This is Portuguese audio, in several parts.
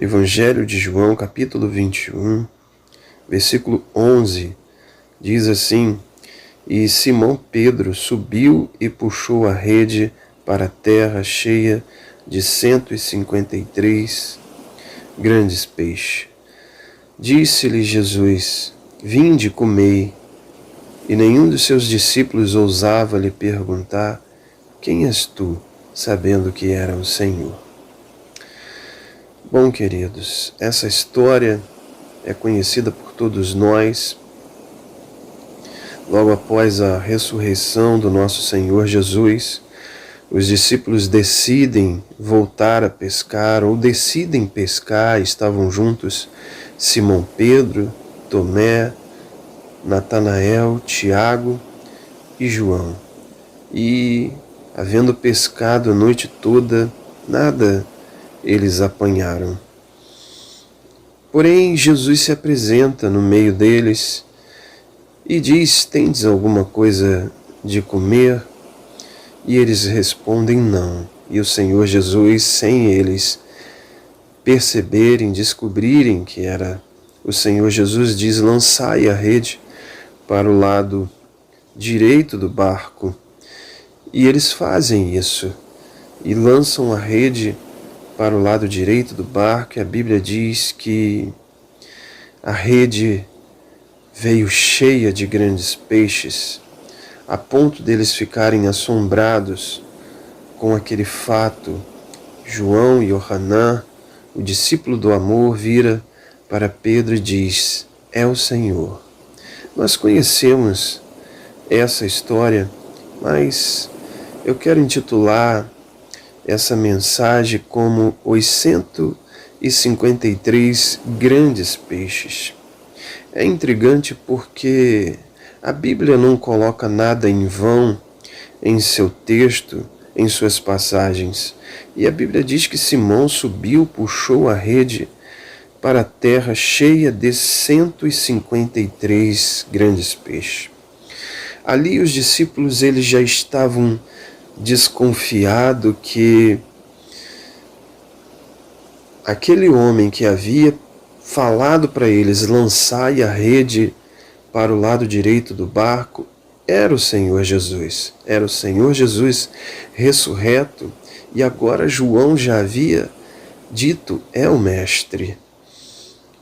Evangelho de João, capítulo 21, versículo 11, diz assim: E Simão Pedro subiu e puxou a rede para a terra cheia de 153 grandes peixes. Disse-lhe Jesus: Vinde, comei. E nenhum dos seus discípulos ousava lhe perguntar: Quem és tu? Sabendo que era o Senhor. Bom, queridos, essa história é conhecida por todos nós. Logo após a ressurreição do nosso Senhor Jesus, os discípulos decidem voltar a pescar, ou decidem pescar. Estavam juntos Simão Pedro, Tomé, Natanael, Tiago e João. E, havendo pescado a noite toda, nada eles apanharam. Porém, Jesus se apresenta no meio deles e diz: Tendes alguma coisa de comer? E eles respondem: não. E o Senhor Jesus, sem eles perceberem, descobrirem que era o Senhor Jesus, diz: lançai a rede para o lado direito do barco. E eles fazem isso e lançam a rede para o lado direito do barco, e a Bíblia diz que a rede veio cheia de grandes peixes, a ponto deles ficarem assombrados com aquele fato. João e Johanã, o discípulo do amor, vira para Pedro e diz: é o Senhor. Nós conhecemos essa história, mas eu quero intitular essa mensagem como os 153 grandes peixes. É intrigante porque a Bíblia não coloca nada em vão em seu texto, em suas passagens. E a Bíblia diz que Simão subiu, puxou a rede para a terra cheia de 153 grandes peixes. Ali os discípulos eles já estavam desconfiado que aquele homem que havia falado para eles lançai a rede para o lado direito do barco era o Senhor Jesus. Era o Senhor Jesus ressurreto, e agora João já havia dito: é o Mestre.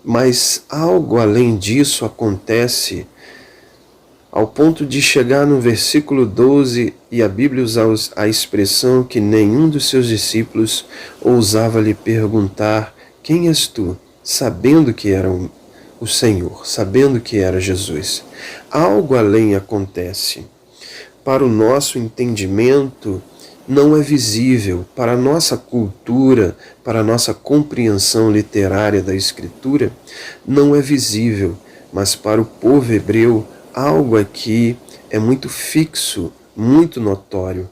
Mas algo além disso acontece, ao ponto de chegar no versículo 12, e a Bíblia usa a expressão que nenhum dos seus discípulos ousava lhe perguntar: quem és tu? Sabendo que era o Senhor, sabendo que era Jesus. Algo além acontece. Para o nosso entendimento não é visível, para a nossa cultura, para a nossa compreensão literária da Escritura, não é visível, mas para o povo hebreu, algo aqui é muito fixo, muito notório,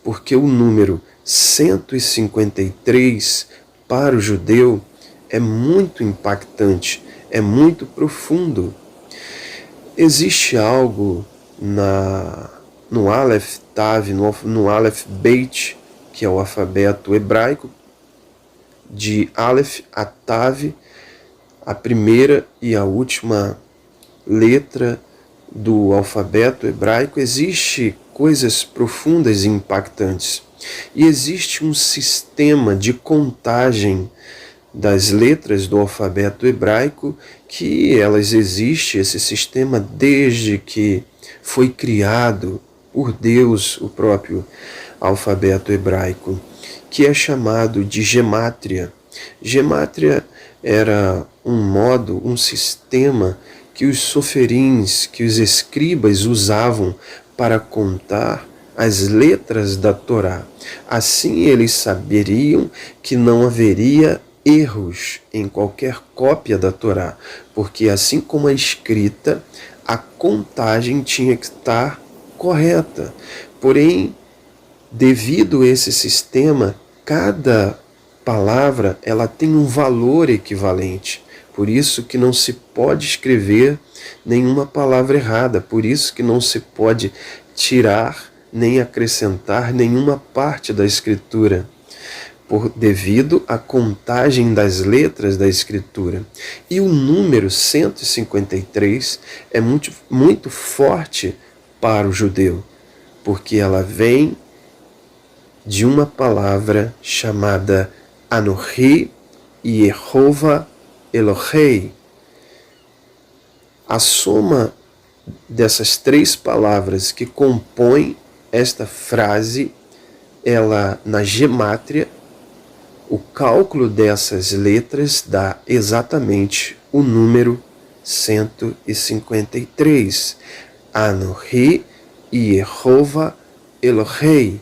porque o número 153 para o judeu é muito impactante, é muito profundo. Existe algo no Aleph Tav, no Aleph Beit, que é o alfabeto hebraico, de Aleph a Tav, a primeira e a última letra do alfabeto hebraico. Existe coisas profundas e impactantes. E existe um sistema de contagem das letras do alfabeto hebraico, que elas existem, esse sistema, desde que foi criado por Deus o próprio alfabeto hebraico, que é chamado de gemátria. Gemátria era um modo, um sistema que os soferins, que os escribas usavam para contar as letras da Torá. Assim eles saberiam que não haveria erros em qualquer cópia da Torá, porque assim como a escrita, a contagem tinha que estar correta. Porém, devido a esse sistema, cada palavra ela tem um valor equivalente. Por isso que não se pode escrever nenhuma palavra errada, por isso que não se pode tirar nem acrescentar nenhuma parte da Escritura. devido à contagem das letras da Escritura. E o número 153 é muito forte para o judeu, porque ela vem de uma palavra chamada Anohi Yehovah Elohei. A soma dessas três palavras que compõem esta frase, ela na gemátria, o cálculo dessas letras dá exatamente o número 153. Anohi Yehovah Elohei.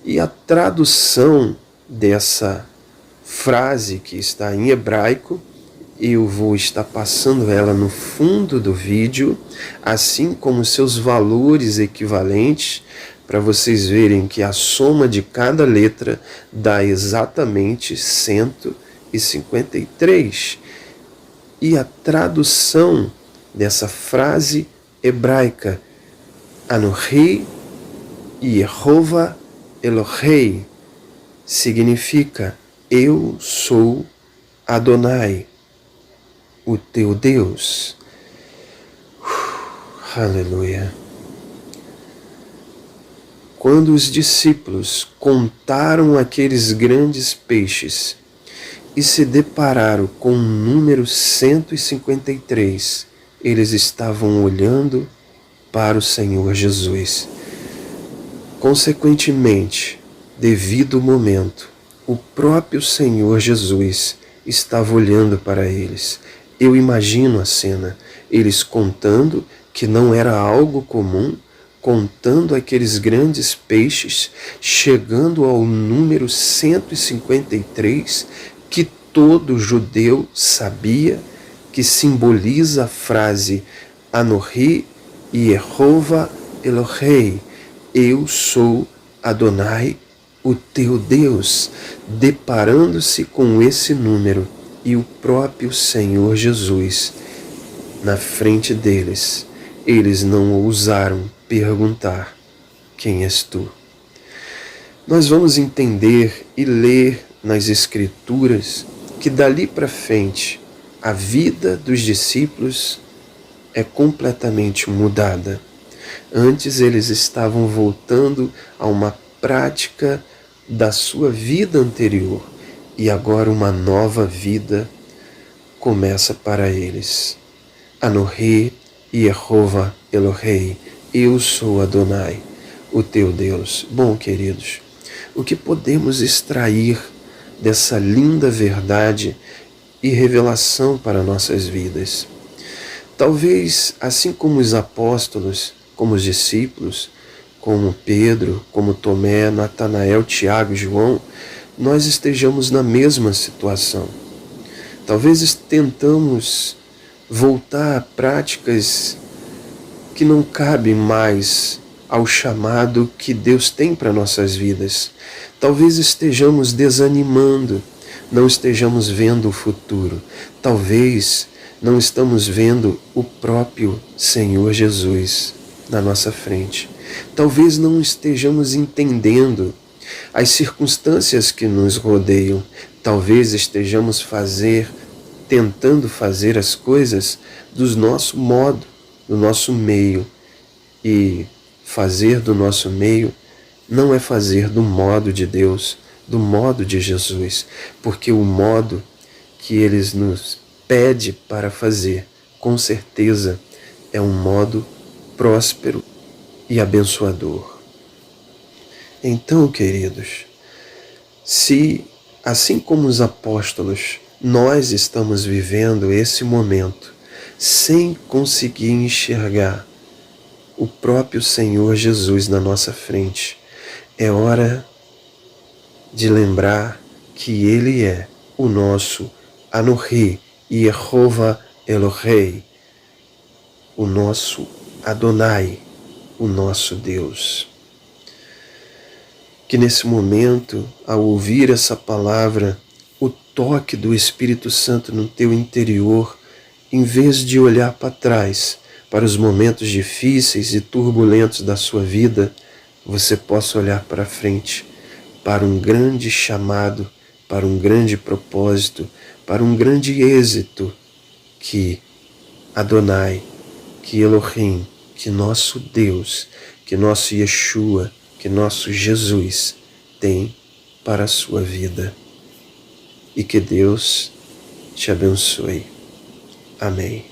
E a tradução dessa frase que está em hebraico, eu vou estar passando ela no fundo do vídeo, assim como seus valores equivalentes, para vocês verem que a soma de cada letra dá exatamente 153. E a tradução dessa frase hebraica, Anohi Yehovah Elohei, significa eu sou Adonai, o teu Deus. Aleluia. Quando os discípulos contaram aqueles grandes peixes e se depararam com o número 153, eles estavam olhando para o Senhor Jesus. Consequentemente, devido ao momento, o próprio Senhor Jesus estava olhando para eles. Eu imagino a cena, eles contando que não era algo comum, contando aqueles grandes peixes, chegando ao número 153, que todo judeu sabia que simboliza a frase Anohi Yehovah Elohei, eu sou Adonai, o teu Deus, deparando-se com esse número e o próprio Senhor Jesus na frente deles. Eles não ousaram perguntar: quem és tu? Nós vamos entender e ler nas Escrituras que dali para frente a vida dos discípulos é completamente mudada. Antes eles estavam voltando a uma prática da sua vida anterior e agora uma nova vida começa para eles. Anohi Yehovah Elohei, eu sou Adonai, o teu Deus. Bom, queridos, o que podemos extrair dessa linda verdade e revelação para nossas vidas? Talvez, assim como os apóstolos, como os discípulos, como Pedro, como Tomé, Natanael, Tiago e João, nós estejamos na mesma situação. Talvez tentamos voltar a práticas que não cabem mais ao chamado que Deus tem para nossas vidas. Talvez estejamos desanimando, não estejamos vendo o futuro. Talvez não estamos vendo o próprio Senhor Jesus na nossa frente. Talvez não estejamos entendendo as circunstâncias que nos rodeiam. Talvez estejamos tentando fazer as coisas do nosso modo, do nosso meio. E fazer do nosso meio não é fazer do modo de Deus, do modo de Jesus, porque o modo que Ele nos pede para fazer, com certeza, é um modo próspero e abençoador. Então, queridos, se, assim como os apóstolos, nós estamos vivendo esse momento sem conseguir enxergar o próprio Senhor Jesus na nossa frente, é hora de lembrar que Ele é o nosso Anohi Yehovah Elohei, o nosso Adonai, o nosso Deus. Que nesse momento, ao ouvir essa palavra, o toque do Espírito Santo no teu interior, em vez de olhar para trás, para os momentos difíceis e turbulentos da sua vida, você possa olhar para frente para um grande chamado, para um grande propósito, para um grande êxito que Adonai, que Elohim, que nosso Deus, que nosso Yeshua, que nosso Jesus tem para a sua vida. E que Deus te abençoe. Amém.